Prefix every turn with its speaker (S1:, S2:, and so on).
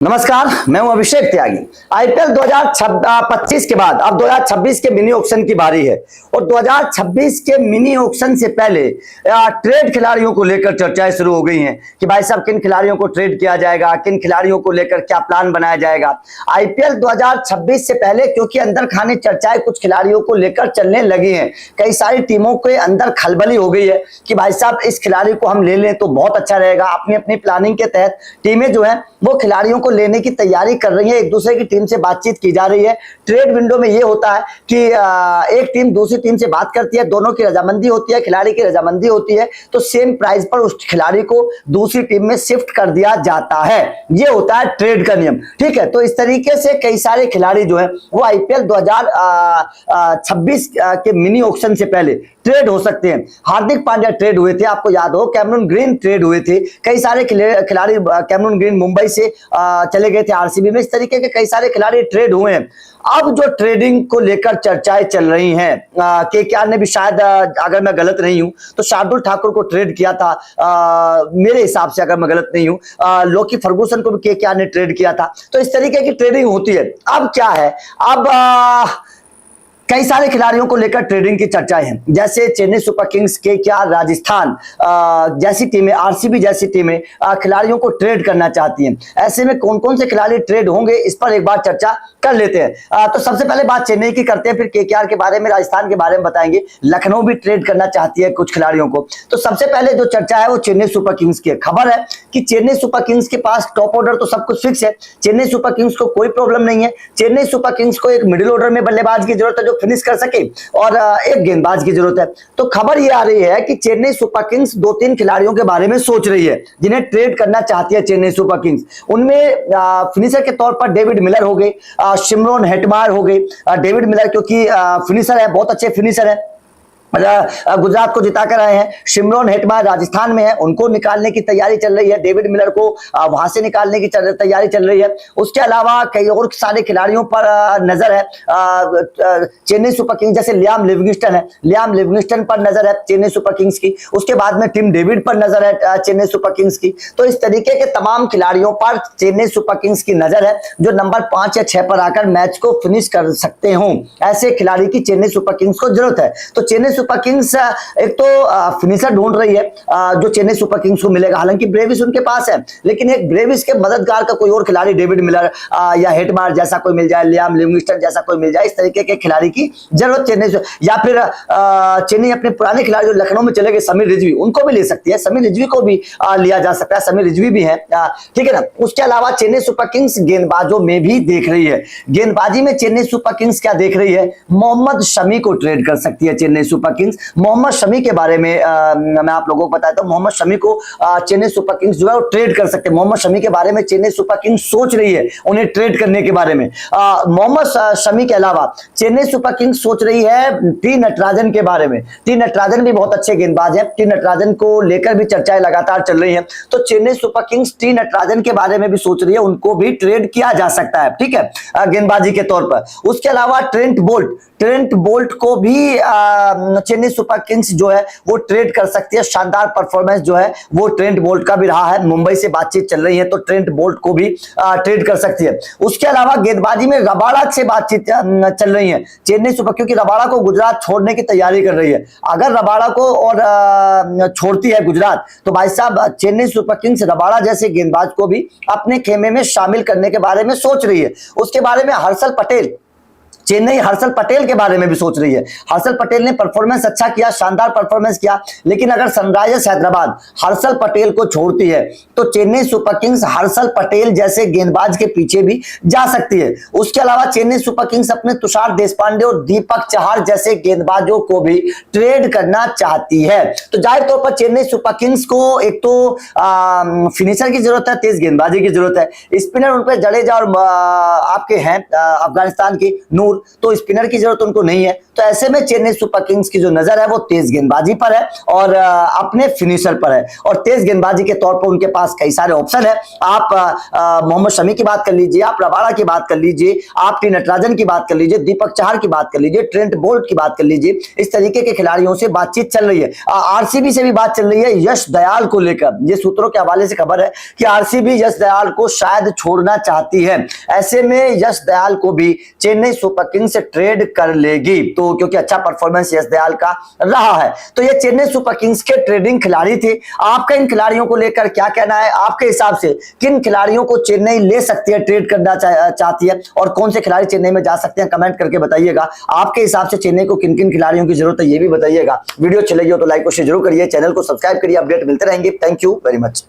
S1: नमस्कार, मैं हूं अभिषेक त्यागी। आईपीएल 2025 के बाद अब 2026 के मिनी ऑक्शन की बारी है और 2026 के मिनी ऑक्शन से पहले ट्रेड खिलाड़ियों को लेकर चर्चाएं शुरू हो गई हैं कि भाई साहब किन खिलाड़ियों को ट्रेड किया जाएगा, किन खिलाड़ियों को लेकर क्या प्लान बनाया जाएगा। आईपीएल 2026 से पहले क्योंकि अंदर खाने चर्चाएं कुछ खिलाड़ियों को लेकर चलने लगी हैं, कई सारी टीमों के अंदर खलबली हो गई है कि भाई साहब इस खिलाड़ी को हम ले लें तो बहुत अच्छा रहेगा। अपनी अपनी प्लानिंग के तहत टीमें जो है वो खिलाड़ियों को लेने की तैयारी कर रही है, एक दूसरे की टीम से बातचीत की जा रही है। ट्रेड विंडो में ये होता है कि एक टीम दूसरी टीम से बात करती है, दोनों की रजामंदी होती है, खिलाड़ी की रजामंदी होती है तो सेम प्राइस पर उस खिलाड़ी को दूसरी टीम में शिफ्ट कर दिया जाता है। ये होता है ट्रेड का नियम, ठीक है। तो इस तरीके से कई सारे खिलाड़ी जो है वो आईपीएल 2026 के मिनी ऑक्शन से पहले ट्रेड हो सकते हैं। हार्दिक पांड्या ट्रेड हुए थे, आपको याद हो, कैमरून ग्रीन ट्रेड हुए थे, कई सारे खिलाड़ी कैमरून ग्रीन मुंबई से चले गए थे आरसीबी में। इस तरीके के कई सारे खिलाड़ी ट्रेड हुए हैं। अब जो ट्रेडिंग को लेकर चर्चाएं चल रही हैं, केकेआर ने भी शायद, अगर मैं गलत नहीं हूं तो शार्दुल ठाकुर को ट्रेड किया था, मेरे हिसाब से, अगर मैं गलत नहीं हूं लोकी फर्गूसन को भी केकेआर ने ट्रेड किया था। तो इस तरीके की ट्रेडिंग होती है। अब क्या है, अब कई सारे खिलाड़ियों को लेकर ट्रेडिंग की चर्चाएं हैं, जैसे Chennai super Kings, KKR, Rajasthan जैसी टीमें, आरसीबी जैसी टीमें खिलाड़ियों को ट्रेड करना चाहती हैं। ऐसे में कौन कौन से खिलाड़ी ट्रेड होंगे, इस पर एक बार चर्चा कर लेते हैं। तो सबसे पहले बात चेन्नई की करते हैं, फिर केकेआर के बारे में, राजस्थान के बारे में बताएंगे। लखनऊ भी ट्रेड करना चाहती है कुछ खिलाड़ियों को। तो सबसे पहले जो चर्चा है वो चेन्नई सुपर किंग्स की। खबर है कि चेन्नई सुपर किंग्स के पास टॉप ऑर्डर तो सब कुछ फिक्स है, चेन्नई सुपर किंग्स को कोई प्रॉब्लम नहीं है। चेन्नई सुपर किंग्स को एक मिडिल ऑर्डर में बल्लेबाज की जरूरत है जो फिनिश कर सके और एक गेंदबाज की जरूरत है। तो खबर यह आ रही है कि चेन्नई सुपर किंग्स 2-3 खिलाड़ियों के बारे में सोच रही है जिन्हें ट्रेड करना चाहती है चेन्नई सुपर किंग्स। उनमें फिनिशर के तौर पर डेविड मिलर हो गए, शिमरॉन हेटमायर हो गए। डेविड मिलर क्योंकि फिनिशर है, बहुत अच्छे फिनिशर है, गुजरात को जिताकर आए हैं। शिमरॉन हेटमायर राजस्थान में है, उनको निकालने की तैयारी चल रही है। डेविड मिलर को वहां से निकालने की तैयारी चल रही है। उसके अलावा कई और सारे खिलाड़ियों पर नजर है चेन्नई सुपर किंग्स, जैसे लियाम लिविंगस्टन है, लियाम लिविंगस्टन पर नजर है चेन्नई सुपर किंग्स की। उसके बाद में टिम डेविड पर नजर है चेन्नई सुपर किंग्स की। तो इस तरीके के तमाम खिलाड़ियों पर चेन्नई सुपर किंग्स की नजर है जो नंबर 5 या 6 पर आकर मैच को फिनिश कर सकते हो। ऐसे खिलाड़ी की चेन्नई सुपर किंग्स को जरूरत है। तो चेन्नई सुपर किंग्स एक तो फिनिशर ढूंढ रही है जो चेन्नई सुपर किंग्स को मिलेगा। हालांकि ब्रेविस उनके पास है, लेकिन एक ब्रेविस के मददगार का कोई और खिलाड़ी, डेविड मिलर या हेटमायर जैसा कोई मिल जाए, लियाम लिविंगस्टन जैसा कोई मिल जाए, इस तरीके के खिलाड़ी की जरूरत चेन्नई से। या फिर चेन्नई अपने पुराने खिलाड़ी जो लखनऊ में चले गए, समीर रिजवी, उनको भी ले सकती है। समीर रिजवी को भी लिया जा सकता है, समीर रिजवी भी है, ठीक है ना। उसके अलावा चेन्नई सुपर किंग्स गेंदबाजों में भी देख रही है। गेंदबाजी में चेन्नई सुपर किंग्स क्या देख रही है, मोहम्मद शमी को ट्रेड कर सकती है चेन्नई सुपर किंग्स। मोहम्मद शमी के बारे में मैं आप लोगों को बताता हूं। मोहम्मद शमी को चेन्नई सुपर किंग्स जो है वो ट्रेड कर सकते हैं। मोहम्मद शमी के बारे में चेन्नई सुपर किंग्स सोच रही है उन्हें ट्रेड करने के बारे में। मोहम्मद शमी के अलावा चेन्नई सुपर किंग्स सोच रही है टी नटराजन के बारे में। टी नटराजन भी बहुत अच्छे गेंदबाज हैं, टी नटराजन को लेकर भी चर्चाएं लगातार चल रही हैं। तो Chennai super Kings T Natarajan के बारे में भी सोच रही है, उनको भी ट्रेड किया जा सकता है, ठीक है, गेंदबाजी के तौर पर। उसके अलावा ट्रेंट बोल्ट को भी चेन्नई सुपर किंग्स जो है वो ट्रेड कर सकती है। शानदार परफॉर्मेंस जो है वो ट्रेंट बोल्ट का भी रहा है। मुंबई से बातचीत चल रही है तो ट्रेंट बोल्ट को भी ट्रेड कर सकती है। उसके अलावा गेंदबाजी में रबाड़ा से बातचीत चल रही है चेन्नई सुपर, क्योंकि रबाड़ा को गुजरात छोड़ने की तैयारी कर रही है। अगर रबाड़ा को और छोड़ती है गुजरात तो भाई साहब चेन्नई सुपर किंग्स रबाड़ा जैसे गेंदबाज को भी अपने खेमे में शामिल करने के बारे में सोच रही है। उसके बारे में हर्षल पटेल, चेन्नई हर्षल पटेल के बारे में भी सोच रही है। हर्षल पटेल ने परफॉर्मेंस अच्छा किया, शानदार परफॉर्मेंस किया, लेकिन अगर सनराइजर्स हैदराबाद हर्षल पटेल को छोड़ती है तो चेन्नई सुपर किंग्स हर्षल पटेल जैसे गेंदबाज के पीछे भी जा सकती है। उसके अलावा चेन्नई सुपर किंग्स अपने तुषार देशपांडे और दीपक चहार जैसे गेंदबाजों को भी ट्रेड करना चाहती है। तो जाहिर तौर पर चेन्नई सुपर किंग्स को एक तो फिनिशर की जरूरत है, तेज गेंदबाजी की जरूरत है। स्पिनर उन पर जडेजा और आपके हैं अफगानिस्तान के नूर, तो स्पिनर की जरूरत उनको नहीं है। तो ऐसे में चेन्नई सुपर किंग्स की जो नजर है वो तेज गेंदबाजी पर है और अपने फिनिशर पर है। और तेज गेंदबाजी के तौर पर उनके पास कई सारे ऑप्शन है। आप मोहम्मद शमी की बात कर लीजिए, आप रबाड़ा की बात कर लीजिए, आप टी नटराजन की बात कर लीजिए, दीपक चहर की बात कर लीजिए, ट्रेंट बोल्ट की बात कर लीजिए। इस तरीके के खिलाड़ियों से बातचीत चल रही है। आरसीबी से भी बात चल रही है यश दयाल को लेकर। ये सूत्रों के हवाले से खबर है कि आरसीबी यश दयाल को शायद छोड़ना चाहती है। ऐसे में यश दयाल को भी चेन्नई सुपर किंग्स से ट्रेड कर लेगी, तो क्योंकि अच्छा परफॉर्मेंस यश दयाल का रहा है। तो ये चेन्नई सुपर किंग्स के ट्रेडिंग खिलाड़ी थे। आपका इन खिलाड़ियों को लेकर क्या कहना है? आपके हिसाब से किन खिलाड़ियों को चेन्नई ले सकती है, ट्रेड करना चाहती है, और कौन से खिलाड़ी चेन्नई में जा सकते हैं? कमेंट करके बताइएगा। आपके हिसाब से चेन्नई को किन किन खिलाड़ियों की जरूरत है ये भी बताइएगा। वीडियो अच्छी लगी हो तो लाइक और शेयर जरूर करिए, चैनल को सब्सक्राइब करिए, अपडेट मिलते रहेंगे। Thank you very much.